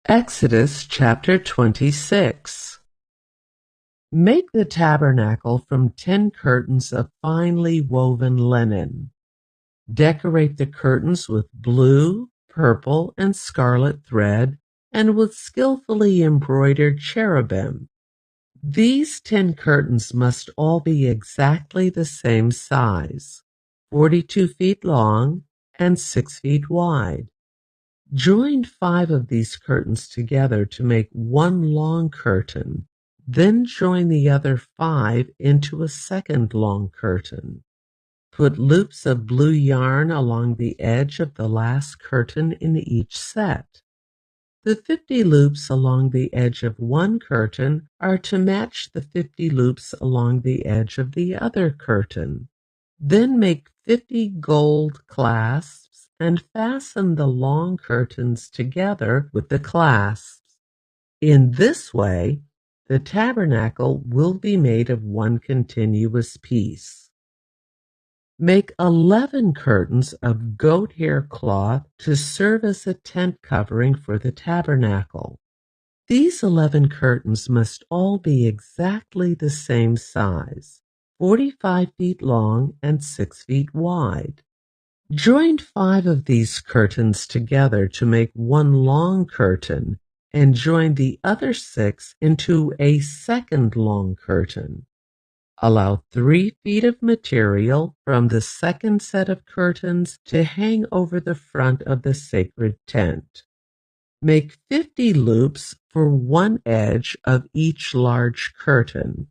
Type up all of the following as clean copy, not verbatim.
Exodus chapter 26. Make the tabernacle from 10 curtains of finely woven linen. Decorate the curtains with blue, purple, and scarlet thread and with skillfully embroidered cherubim. These 10 curtains must all be exactly the same size, 42 feet long and 6 feet wide. Join 5 of these curtains together to make one long curtain, then join the other 5 into a second long curtain. Put loops of blue yarn along the edge of the last curtain in each set. The 50 loops along the edge of one curtain are to match the 50 loops along the edge of the other curtain. Then make 50 gold clasps and fasten the long curtains together with the clasps. In this way, the tabernacle will be made of one continuous piece. Make 11 curtains of goat hair cloth to serve as a tent covering for the tabernacle. These 11 curtains must all be exactly the same size, 45 feet long and 6 feet wide. Join 5 of these curtains together to make one long curtain and join the other 6 into a second long curtain. Allow 3 feet of material from the second set of curtains to hang over the front of the sacred tent. Make 50 loops for one edge of each large curtain.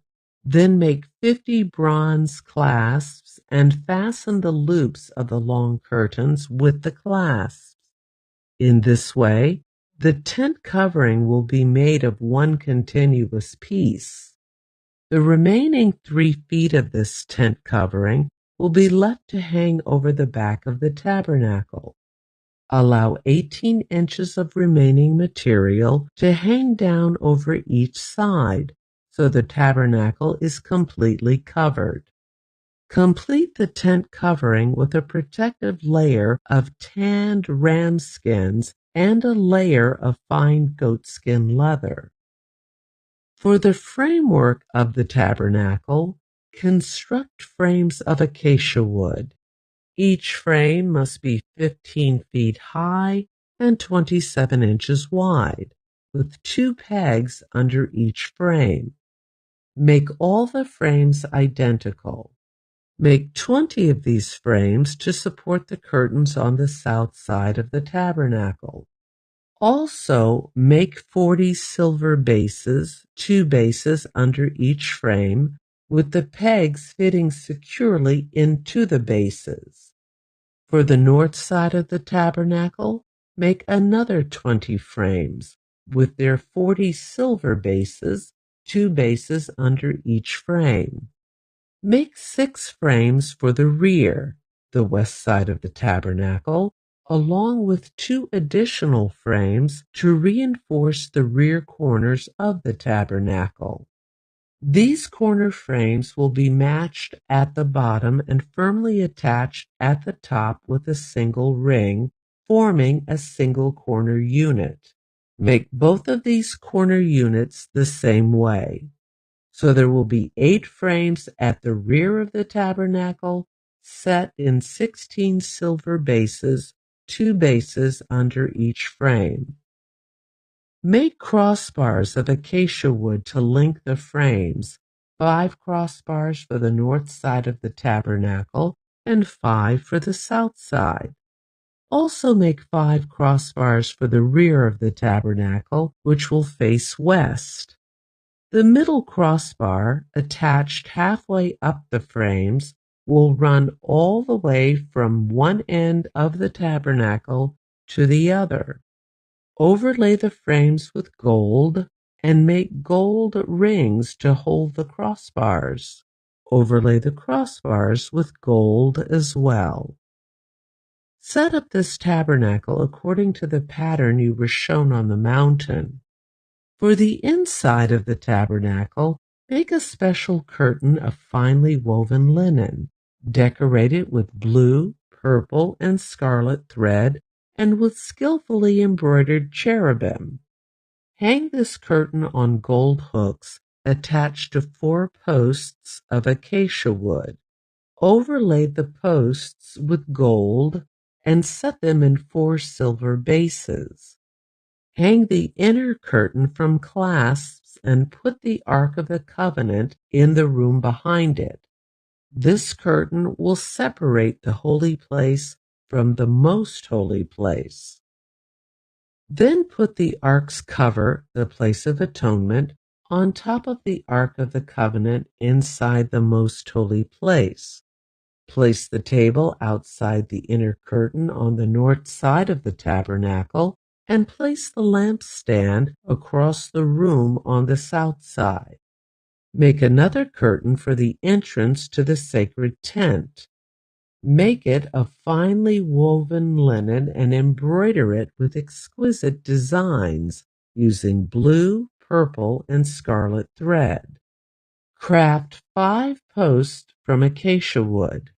Then make 50 bronze clasps and fasten the loops of the long curtains with the clasps. In this way, the tent covering will be made of one continuous piece. The remaining 3 feet of this tent covering will be left to hang over the back of the tabernacle. Allow 18 inches of remaining material to hang down over each side, so the tabernacle is completely covered. Complete the tent covering with a protective layer of tanned ram skins and a layer of fine goatskin leather. For the framework of the tabernacle, construct frames of acacia wood. Each frame must be 15 feet high and 27 inches wide, with 2 pegs under each frame. Make all the frames identical. Make 20 of these frames to support the curtains on the south side of the tabernacle. Also, make 40 silver bases, 2 bases under each frame, with the pegs fitting securely into the bases. For the north side of the tabernacle, make another 20 frames, with their 40 silver bases, 2 bases under each frame. Make 6 frames for the rear, the west side of the tabernacle, along with 2 additional frames to reinforce the rear corners of the tabernacle. These corner frames will be matched at the bottom and firmly attached at the top with a single ring, forming a single corner unit. Make both of these corner units the same way. So there will be 8 frames at the rear of the tabernacle, set in 16 silver bases, 2 bases under each frame. Make crossbars of acacia wood to link the frames, 5 crossbars for the north side of the tabernacle and 5 for the south side. Also make 5 crossbars for the rear of the tabernacle, which will face west. The middle crossbar, attached halfway up the frames, will run all the way from one end of the tabernacle to the other. Overlay the frames with gold and make gold rings to hold the crossbars. Overlay the crossbars with gold as well. Set up this tabernacle according to the pattern you were shown on the mountain. For the inside of the tabernacle, make a special curtain of finely woven linen. Decorate it with blue, purple, and scarlet thread and with skillfully embroidered cherubim. Hang this curtain on gold hooks attached to 4 posts of acacia wood. Overlay the posts with gold and set them in 4 silver bases. Hang the inner curtain from clasps and put the Ark of the Covenant in the room behind it. This curtain will separate the holy place from the most holy place. Then put the Ark's cover, the place of atonement, on top of the Ark of the Covenant inside the most holy place. Place the table outside the inner curtain on the north side of the tabernacle, and place the lampstand across the room on the south side. Make another curtain for the entrance to the sacred tent. Make it of finely woven linen and embroider it with exquisite designs using blue, purple, and scarlet thread. Craft 5 posts from acacia wood.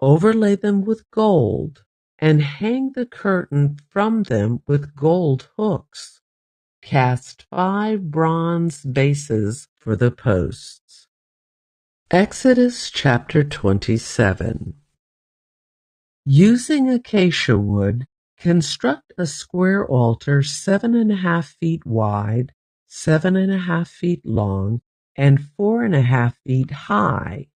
Overlay them with gold, and hang the curtain from them with gold hooks. Cast 5 bronze bases for the posts. Exodus chapter 27. Using acacia wood, construct a square altar 7.5 feet wide, 7.5 feet long, and 4.5 feet high.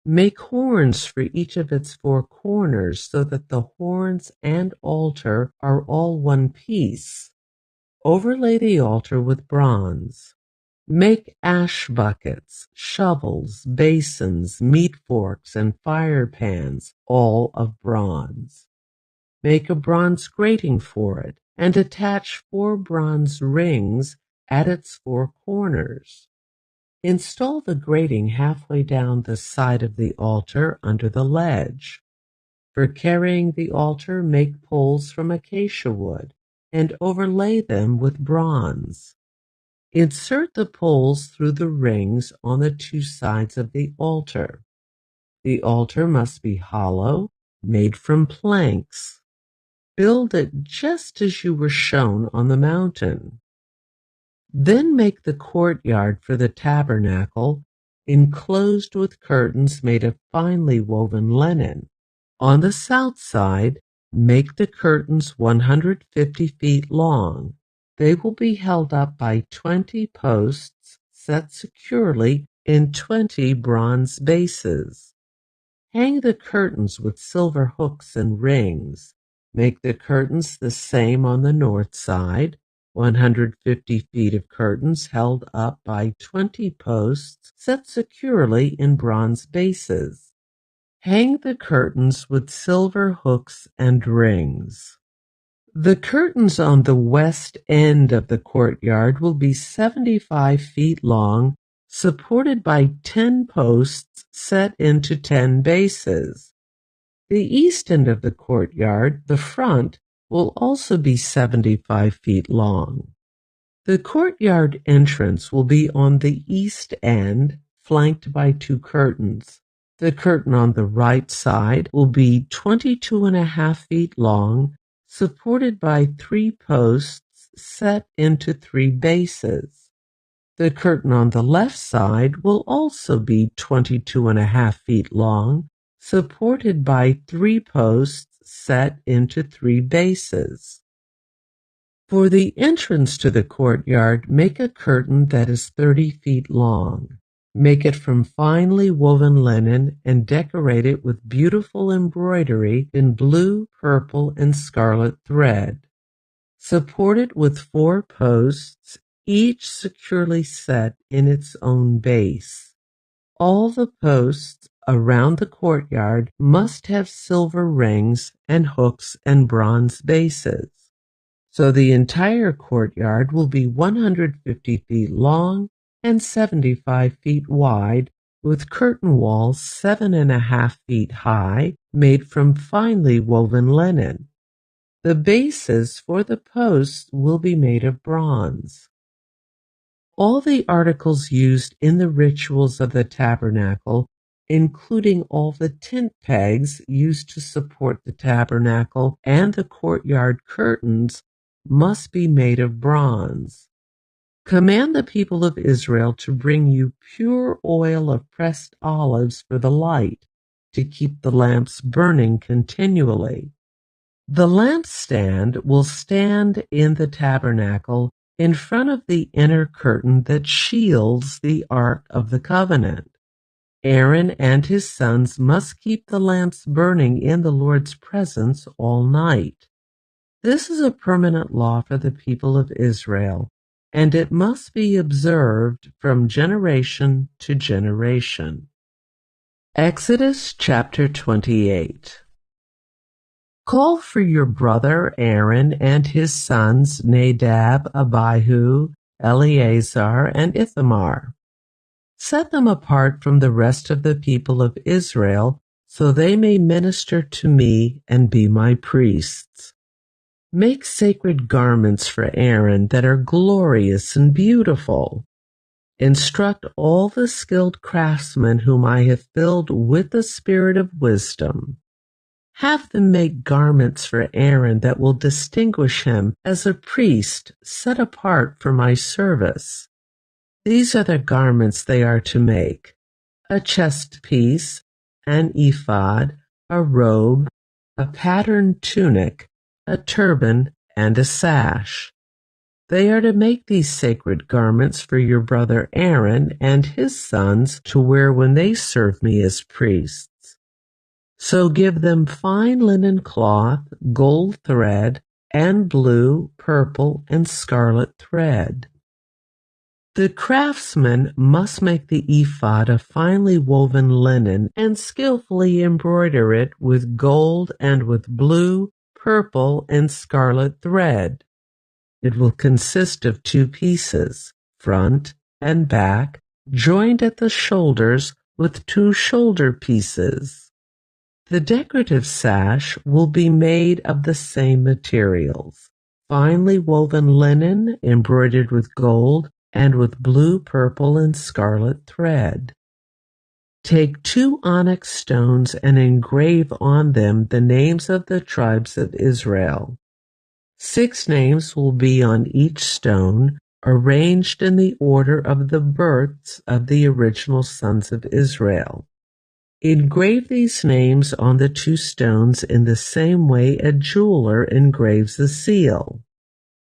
Make horns for each of its 4 corners so that the horns and altar are all one piece. Overlay the altar with bronze. Make ash buckets, shovels, basins, meat forks, and fire pans, all of bronze. Make a bronze grating for it, and attach 4 bronze rings at its 4 corners. Install the grating halfway down the side of the altar under the ledge. For carrying the altar, make poles from acacia wood and overlay them with bronze. Insert the poles through the rings on the 2 sides of the altar. The altar must be hollow, made from planks. Build it just as you were shown on the mountain. Then make the courtyard for the tabernacle, enclosed with curtains made of finely woven linen. On the south side, make the curtains 150 feet long. They will be held up by 20 posts set securely in 20 bronze bases. Hang the curtains with silver hooks and rings. Make the curtains the same on the north side, 150 feet of curtains held up by 20 posts set securely in bronze bases. Hang the curtains with silver hooks and rings. The curtains on the west end of the courtyard will be 75 feet long, supported by 10 posts set into 10 bases. The east end of the courtyard, the front, will also be 75 feet long. The courtyard entrance will be on the east end, flanked by 2 curtains. The curtain on the right side will be 22.5 feet long, supported by 3 posts set into 3 bases. The curtain on the left side will also be 22.5 feet long, supported by 3 posts set into 3 bases. For the entrance to the courtyard, make a curtain that is 30 feet long. Make it from finely woven linen and decorate it with beautiful embroidery in blue, purple, and scarlet thread. Support it with 4 posts, each securely set in its own base. All the posts around the courtyard must have silver rings and hooks and bronze bases. So the entire courtyard will be 150 feet long and 75 feet wide, with curtain walls 7.5 feet high, made from finely woven linen. The bases for the posts will be made of bronze. All the articles used in the rituals of the tabernacle, including all the tent pegs used to support the tabernacle and the courtyard curtains, must be made of bronze. Command the people of Israel to bring you pure oil of pressed olives for the light, to keep the lamps burning continually. The lampstand will stand in the tabernacle in front of the inner curtain that shields the Ark of the Covenant. Aaron and his sons must keep the lamps burning in the Lord's presence all night. This is a permanent law for the people of Israel, and it must be observed from generation to generation. Exodus chapter 28. Call for your brother Aaron and his sons Nadab, Abihu, Eleazar, and Ithamar. Set them apart from the rest of the people of Israel, so they may minister to me and be my priests. Make sacred garments for Aaron that are glorious and beautiful. Instruct all the skilled craftsmen whom I have filled with the spirit of wisdom. Have them make garments for Aaron that will distinguish him as a priest set apart for my service. These are the garments they are to make: a chest piece, an ephod, a robe, a patterned tunic, a turban, and a sash. They are to make these sacred garments for your brother Aaron and his sons to wear when they serve me as priests. So give them fine linen cloth, gold thread, and blue, purple, and scarlet thread. The craftsman must make the ephod of finely woven linen and skillfully embroider it with gold and with blue, purple, and scarlet thread. It will consist of 2 pieces, front and back, joined at the shoulders with 2 shoulder pieces. The decorative sash will be made of the same materials: finely woven linen embroidered with gold and with blue, purple, and scarlet thread. Take 2 onyx stones and engrave on them the names of the tribes of Israel. 6 names will be on each stone, arranged in the order of the births of the original sons of Israel. Engrave these names on the 2 stones in the same way a jeweler engraves a seal.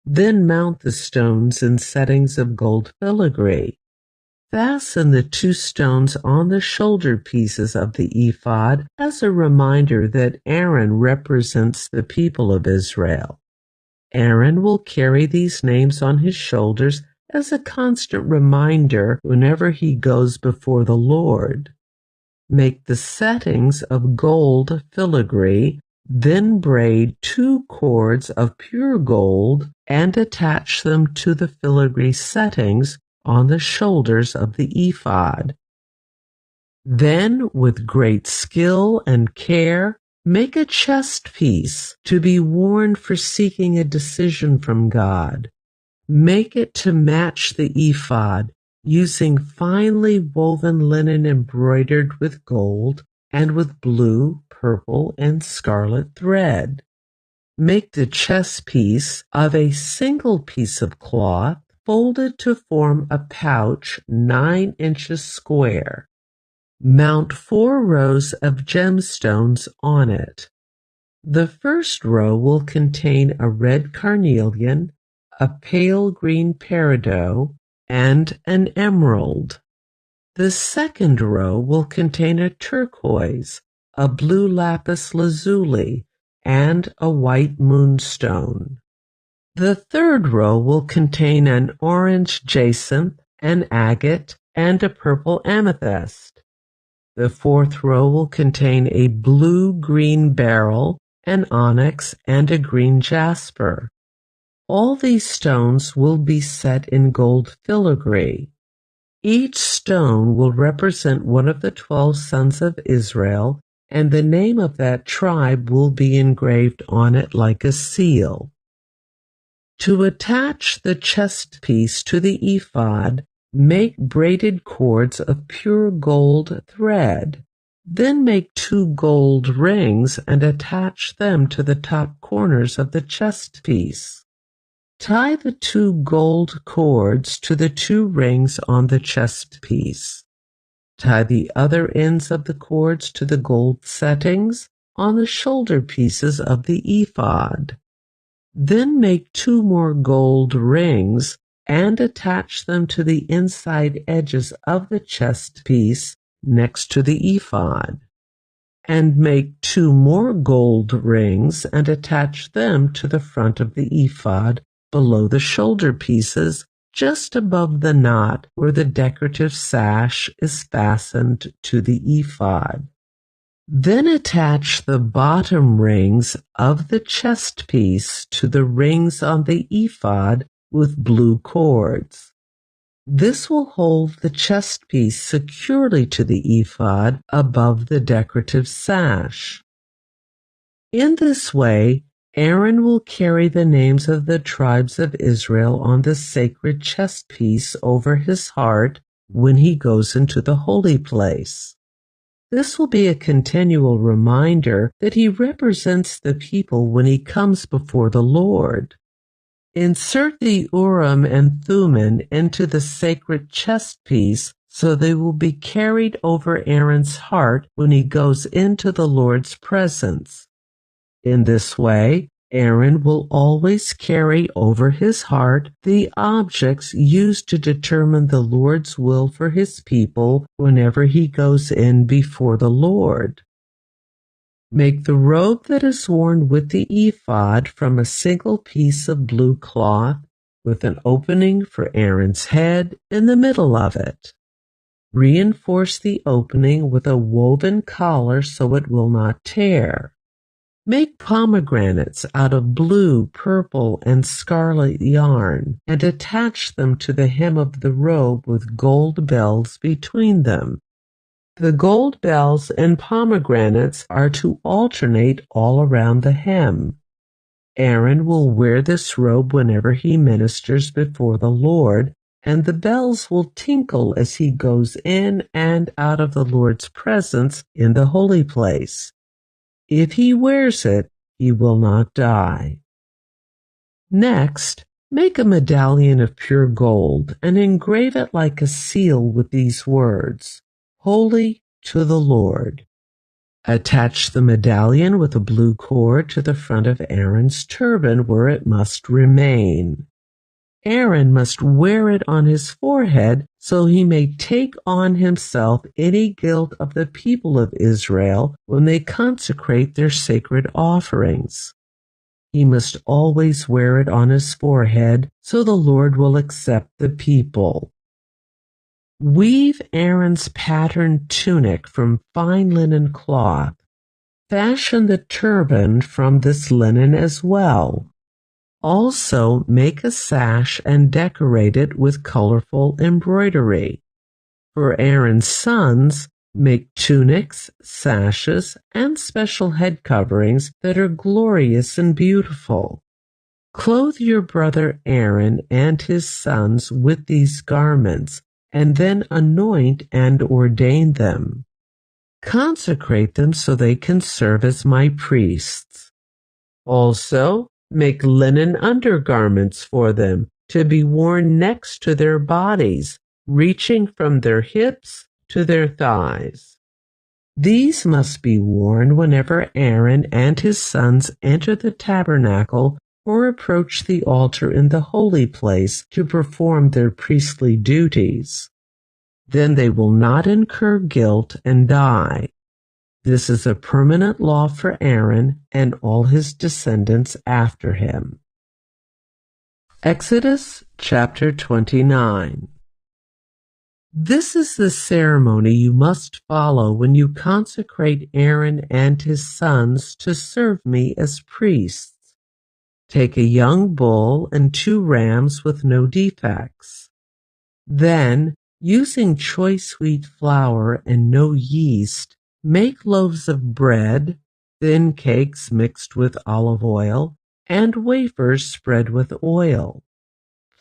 Then mount the stones in settings of gold filigree. Fasten the 2 stones on the shoulder pieces of the ephod as a reminder that Aaron represents the people of Israel. Aaron will carry these names on his shoulders as a constant reminder whenever he goes before the Lord. Make the settings of gold filigree, then braid 2 cords of pure gold and attach them to the filigree settings on the shoulders of the ephod. Then, with great skill and care, make a chest piece to be worn for seeking a decision from God. Make it to match the ephod, using finely woven linen embroidered with gold and with blue, purple, and scarlet thread. Make the chest piece of a single piece of cloth folded to form a pouch 9 inches square. Mount 4 rows of gemstones on it. The first row will contain a red carnelian, a pale green peridot, and an emerald. The second row will contain a turquoise, a blue lapis lazuli, and a white moonstone. The third row will contain an orange jacinth, an agate, and a purple amethyst. The fourth row will contain a blue-green beryl, an onyx, and a green jasper. All these stones will be set in gold filigree. Each stone will represent one of the 12 sons of Israel, and the name of that tribe will be engraved on it like a seal. To attach the chest piece to the ephod, make braided cords of pure gold thread. Then make 2 gold rings and attach them to the top corners of the chest piece. Tie the 2 gold cords to the 2 rings on the chest piece. Tie the other ends of the cords to the gold settings on the shoulder pieces of the ephod. Then make 2 more gold rings and attach them to the inside edges of the chest piece next to the ephod. And make 2 more gold rings and attach them to the front of the ephod below the shoulder pieces, just above the knot where the decorative sash is fastened to the ephod. Then attach the bottom rings of the chest piece to the rings on the ephod with blue cords. This will hold the chest piece securely to the ephod above the decorative sash. In this way, Aaron will carry the names of the tribes of Israel on the sacred chest piece over his heart when he goes into the holy place. This will be a continual reminder that he represents the people when he comes before the Lord. Insert the Urim and Thummim into the sacred chest piece so they will be carried over Aaron's heart when he goes into the Lord's presence. In this way, Aaron will always carry over his heart the objects used to determine the Lord's will for his people whenever he goes in before the Lord. Make the robe that is worn with the ephod from a single piece of blue cloth with an opening for Aaron's head in the middle of it. Reinforce the opening with a woven collar so it will not tear. Make pomegranates out of blue, purple, and scarlet yarn, and attach them to the hem of the robe with gold bells between them. The gold bells and pomegranates are to alternate all around the hem. Aaron will wear this robe whenever he ministers before the Lord, and the bells will tinkle as he goes in and out of the Lord's presence in the holy place. If he wears it, he will not die. Next, make a medallion of pure gold and engrave it like a seal with these words, Holy to the Lord. Attach the medallion with a blue cord to the front of Aaron's turban where it must remain. Aaron must wear it on his forehead so he may take on himself any guilt of the people of Israel when they consecrate their sacred offerings. He must always wear it on his forehead so the Lord will accept the people. Weave Aaron's patterned tunic from fine linen cloth. Fashion the turban from this linen as well. Also, make a sash and decorate it with colorful embroidery. For Aaron's sons, make tunics, sashes, and special head coverings that are glorious and beautiful. Clothe your brother Aaron and his sons with these garments, and then anoint and ordain them. Consecrate them so they can serve as my priests. Also, make linen undergarments for them to be worn next to their bodies, reaching from their hips to their thighs. These must be worn whenever Aaron and his sons enter the tabernacle or approach the altar in the holy place to perform their priestly duties. Then they will not incur guilt and die. This is a permanent law for Aaron and all his descendants after him. Exodus chapter 29. This is the ceremony you must follow when you consecrate Aaron and his sons to serve me as priests. Take a young bull and 2 rams with no defects. Then, using choice wheat flour and no yeast, make loaves of bread, thin cakes mixed with olive oil, and wafers spread with oil.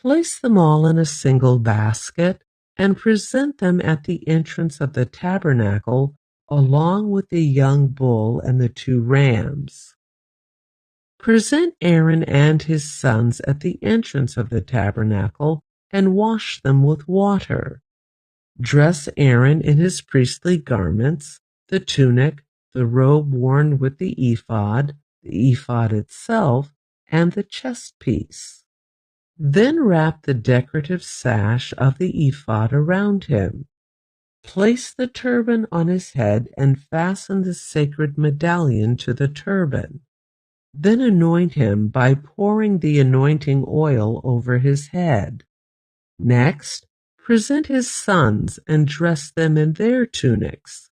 Place them all in a single basket and present them at the entrance of the tabernacle along with the young bull and the 2 rams. Present Aaron and his sons at the entrance of the tabernacle and wash them with water. Dress Aaron in his priestly garments, the tunic, the robe worn with the ephod itself, and the chest piece. Then wrap the decorative sash of the ephod around him. Place the turban on his head and fasten the sacred medallion to the turban. Then anoint him by pouring the anointing oil over his head. Next, present his sons and dress them in their tunics.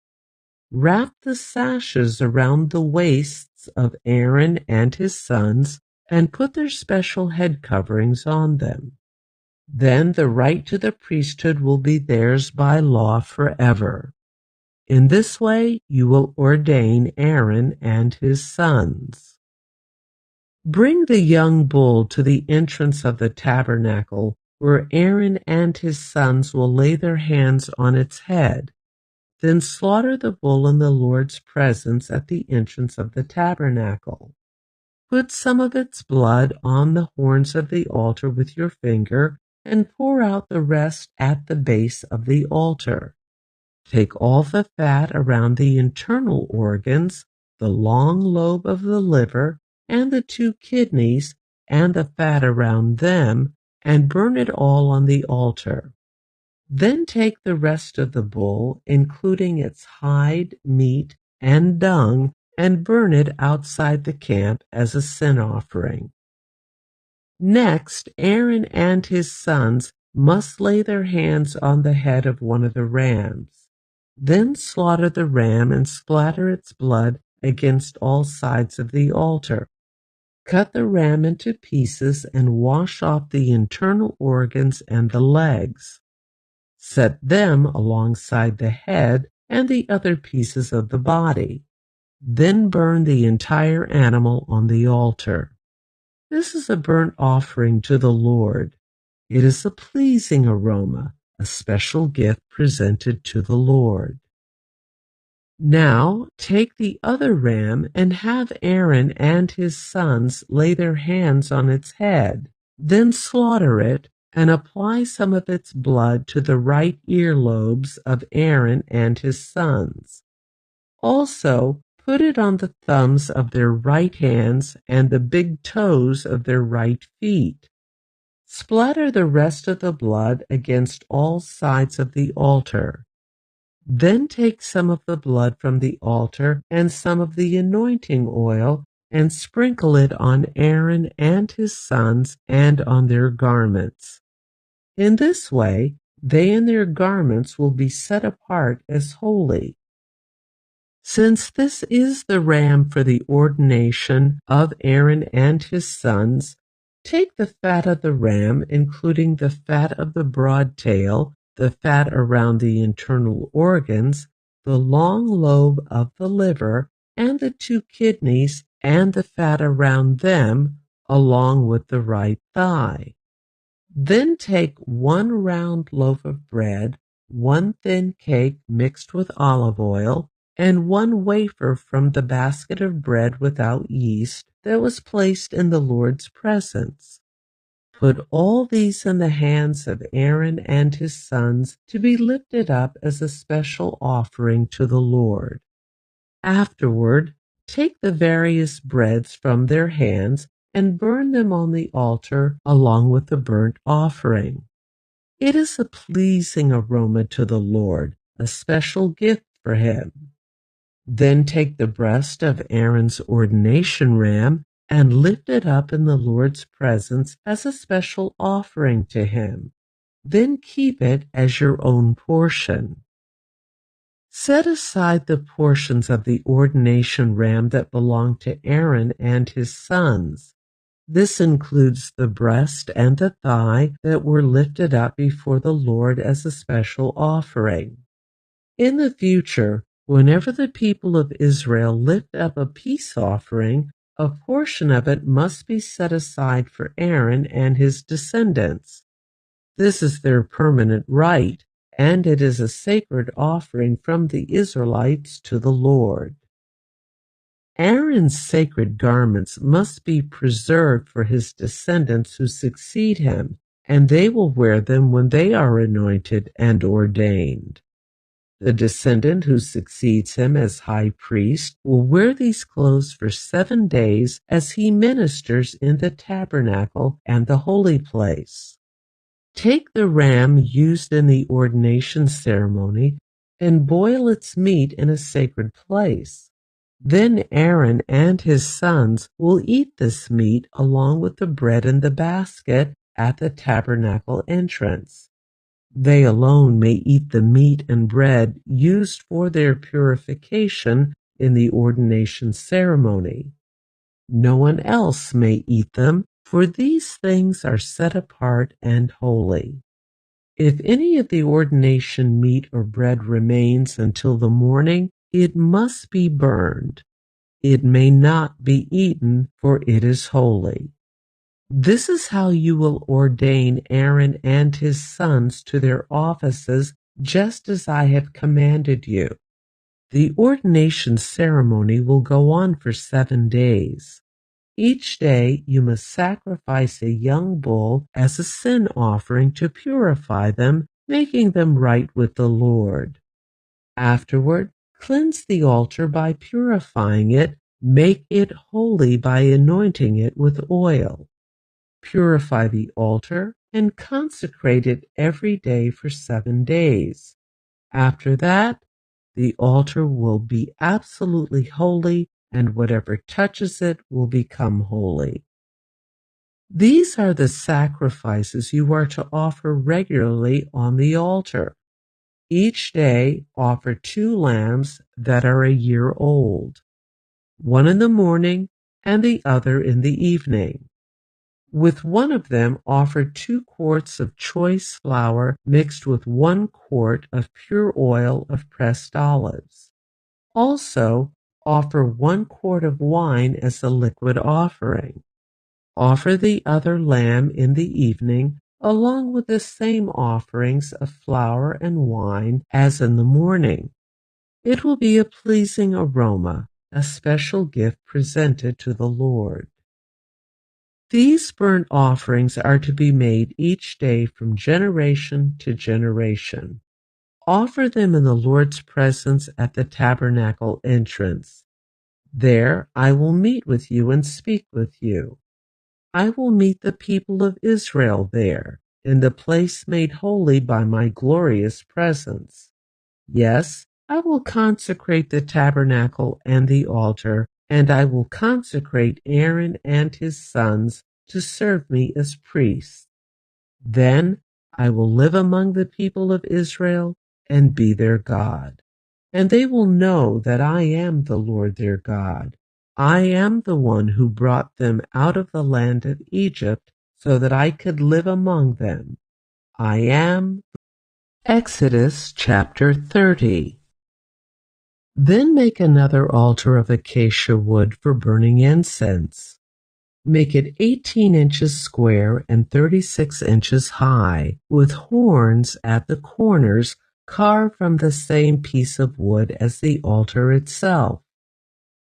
Wrap the sashes around the waists of Aaron and his sons and put their special head coverings on them. Then the right to the priesthood will be theirs by law forever. In this way you will ordain Aaron and his sons. Bring the young bull to the entrance of the tabernacle, where Aaron and his sons will lay their hands on its head. Then slaughter the bull in the Lord's presence at the entrance of the tabernacle. Put some of its blood on the horns of the altar with your finger, and pour out the rest at the base of the altar. Take all the fat around the internal organs, the long lobe of the liver, and the 2 kidneys, and the fat around them, and burn it all on the altar. Then take the rest of the bull, including its hide, meat, and dung, and burn it outside the camp as a sin offering. Next, Aaron and his sons must lay their hands on the head of one of the rams. Then slaughter the ram and splatter its blood against all sides of the altar. Cut the ram into pieces and wash off the internal organs and the legs. Set them alongside the head and the other pieces of the body. Then burn the entire animal on the altar. This is a burnt offering to the Lord. It is a pleasing aroma, a special gift presented to the Lord. Now take the other ram and have Aaron and his sons lay their hands on its head. Then slaughter it and apply some of its blood to the right earlobes of Aaron and his sons. Also, put it on the thumbs of their right hands and the big toes of their right feet. Splatter the rest of the blood against all sides of the altar. Then take some of the blood from the altar and some of the anointing oil and sprinkle it on Aaron and his sons and on their garments. In this way, they and their garments will be set apart as holy. Since this is the ram for the ordination of Aaron and his sons, take the fat of the ram, including the fat of the broad tail, the fat around the internal organs, the long lobe of the liver, and the 2 kidneys, and the fat around them, along with the right thigh. Then take 1 round loaf of bread, 1 thin cake mixed with olive oil, and 1 wafer from the basket of bread without yeast that was placed in the Lord's presence. Put all these in the hands of Aaron and his sons to be lifted up as a special offering to the Lord. Afterward, take the various breads from their hands and burn them on the altar along with the burnt offering. It is a pleasing aroma to the Lord, a special gift for him. Then take the breast of Aaron's ordination ram and lift it up in the Lord's presence as a special offering to him. Then keep it as your own portion. Set aside the portions of the ordination ram that belong to Aaron and his sons. This includes the breast and the thigh that were lifted up before the Lord as a special offering. In the future, whenever the people of Israel lift up a peace offering, a portion of it must be set aside for Aaron and his descendants. This is their permanent right, and it is a sacred offering from the Israelites to the Lord. Aaron's sacred garments must be preserved for his descendants who succeed him, and they will wear them when they are anointed and ordained. The descendant who succeeds him as high priest will wear these clothes for 7 days as he ministers in the tabernacle and the holy place. Take the ram used in the ordination ceremony and boil its meat in a sacred place. Then Aaron and his sons will eat this meat along with the bread in the basket at the tabernacle entrance. They alone may eat the meat and bread used for their purification in the ordination ceremony. No one else may eat them, for these things are set apart and holy. If any of the ordination meat or bread remains until the morning, it must be burned. It may not be eaten, for it is holy. This is how you will ordain Aaron and his sons to their offices, just as I have commanded you. The ordination ceremony will go on for 7 days. Each day you must sacrifice a young bull as a sin offering to purify them, making them right with the Lord. Afterward, cleanse the altar by purifying it, make it holy by anointing it with oil. Purify the altar and consecrate it every day for 7 days. After that, the altar will be absolutely holy, and whatever touches it will become holy. These are the sacrifices you are to offer regularly on the altar. Each day offer 2 lambs that are a year old, one in the morning and the other in the evening. With one of them offer 2 quarts of choice flour mixed with 1 quart of pure oil of pressed olives. Also, offer 1 quart of wine as a liquid offering. Offer the other lamb in the evening, along with the same offerings of flour and wine as in the morning. It will be a pleasing aroma, a special gift presented to the Lord. These burnt offerings are to be made each day from generation to generation. Offer them in the Lord's presence at the tabernacle entrance. There I will meet with you and speak with you. I will meet the people of Israel there, in the place made holy by my glorious presence. Yes, I will consecrate the tabernacle and the altar, and I will consecrate Aaron and his sons to serve me as priests. Then I will live among the people of Israel and be their God. And they will know that I am the Lord their God. I am the one who brought them out of the land of Egypt so that I could live among them. I am. Exodus chapter 30. Then make another altar of acacia wood for burning incense. Make it 18 inches square and 36 inches high, with horns at the corners carved from the same piece of wood as the altar itself.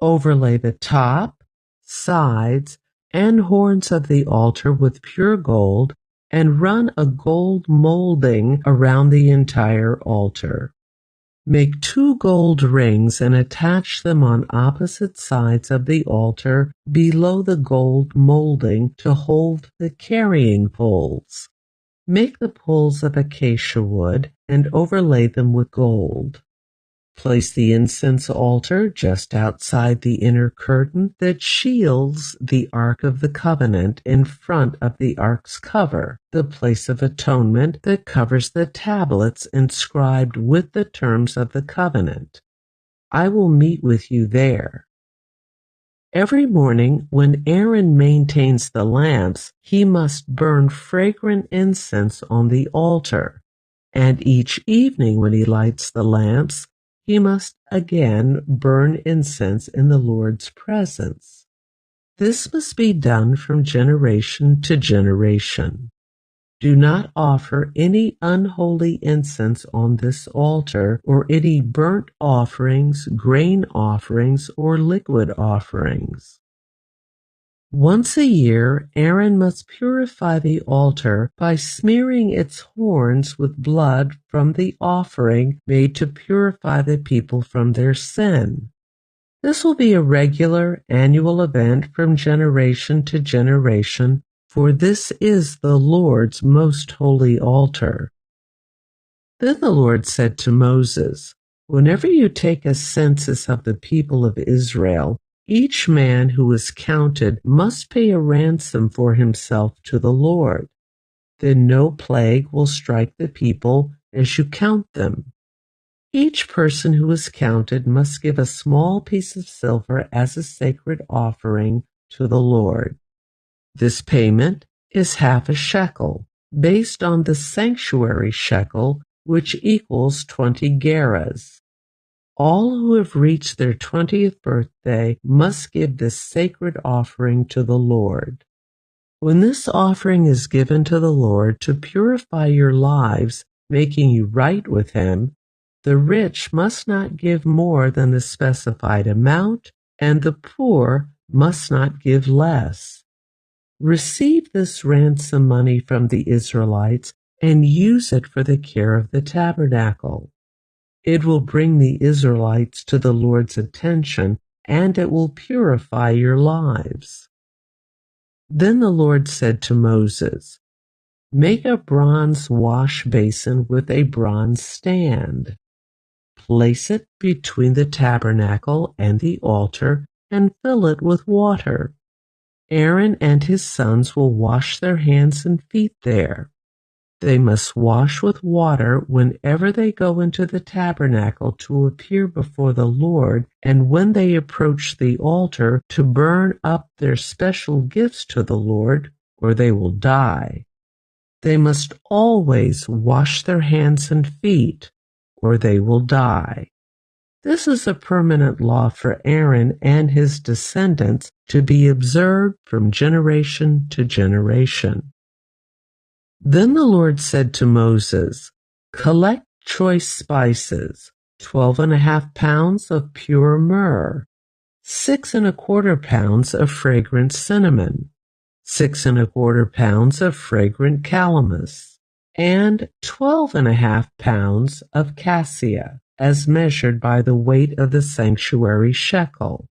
Overlay the top, sides, and horns of the altar with pure gold, and run a gold molding around the entire altar. Make 2 gold rings and attach them on opposite sides of the altar below the gold molding to hold the carrying poles. Make the poles of acacia wood and overlay them with gold. Place the incense altar just outside the inner curtain that shields the Ark of the Covenant in front of the Ark's cover, the place of atonement that covers the tablets inscribed with the terms of the covenant. I will meet with you there. Every morning when Aaron maintains the lamps, he must burn fragrant incense on the altar, and each evening when he lights the lamps, he must again burn incense in the Lord's presence. This must be done from generation to generation. Do not offer any unholy incense on this altar, or any burnt offerings, grain offerings, or liquid offerings. Once a year, Aaron must purify the altar by smearing its horns with blood from the offering made to purify the people from their sin. This will be a regular annual event from generation to generation, for this is the Lord's most holy altar. Then the Lord said to Moses, "Whenever you take a census of the people of Israel, each man who is counted must pay a ransom for himself to the Lord. Then no plague will strike the people as you count them. Each person who is counted must give a small piece of silver as a sacred offering to the Lord. This payment is half a shekel, based on the sanctuary shekel, which equals 20 gerahs. All who have reached their 20th birthday must give this sacred offering to the Lord. When this offering is given to the Lord to purify your lives, making you right with Him, the rich must not give more than the specified amount, and the poor must not give less. Receive this ransom money from the Israelites and use it for the care of the tabernacle. It will bring the Israelites to the Lord's attention, and it will purify your lives." Then the Lord said to Moses, "Make a bronze wash basin with a bronze stand. Place it between the tabernacle and the altar and fill it with water. Aaron and his sons will wash their hands and feet there. They must wash with water whenever they go into the tabernacle to appear before the Lord, and when they approach the altar to burn up their special gifts to the Lord, or they will die. They must always wash their hands and feet, or they will die. This is a permanent law for Aaron and his descendants to be observed from generation to generation." Then the Lord said to Moses, "Collect choice spices, 12.5 pounds of pure myrrh, 6.25 pounds of fragrant cinnamon, 6.25 pounds of fragrant calamus, and 12.5 pounds of cassia, as measured by the weight of the sanctuary shekel.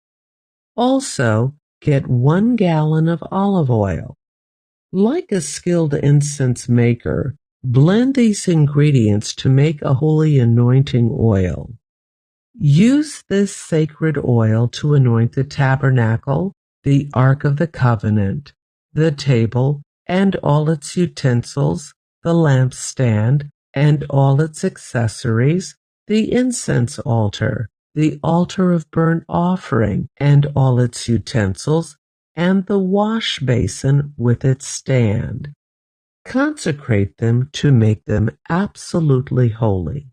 Also, get 1 gallon of olive oil. Like a skilled incense maker, blend these ingredients to make a holy anointing oil. Use this sacred oil to anoint the tabernacle, the Ark of the Covenant, the table, and all its utensils, the lampstand, and all its accessories, the incense altar, the altar of burnt offering, and all its utensils, and the wash basin with its stand. Consecrate them to make them absolutely holy.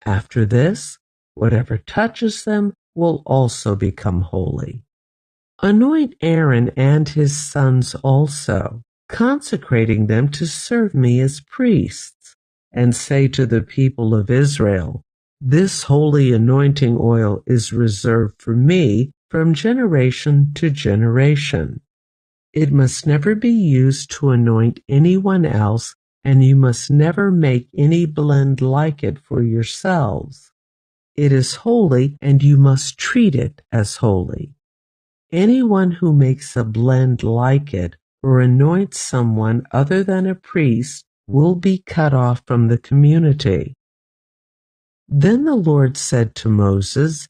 After this, whatever touches them will also become holy. Anoint Aaron and his sons also, consecrating them to serve me as priests, and say to the people of Israel, 'This holy anointing oil is reserved for me from generation to generation. It must never be used to anoint anyone else, and you must never make any blend like it for yourselves. It is holy, and you must treat it as holy. Anyone who makes a blend like it or anoints someone other than a priest will be cut off from the community." Then the Lord said to Moses,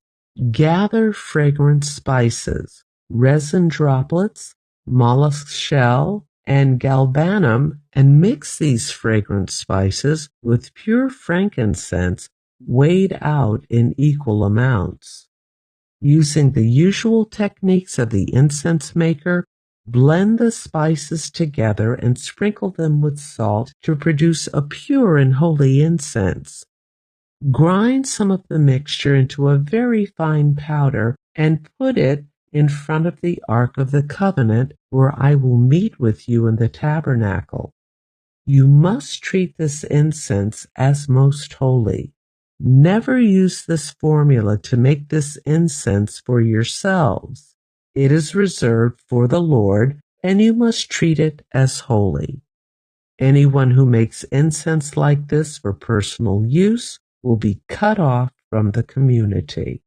"Gather fragrant spices, resin droplets, mollusk shell, and galbanum, and mix these fragrant spices with pure frankincense weighed out in equal amounts. Using the usual techniques of the incense maker, blend the spices together and sprinkle them with salt to produce a pure and holy incense. Grind some of the mixture into a very fine powder and put it in front of the Ark of the Covenant, where I will meet with you in the tabernacle. You must treat this incense as most holy. Never use this formula to make this incense for yourselves. It is reserved for the Lord, and you must treat it as holy. Anyone who makes incense like this for personal use will be cut off from the community.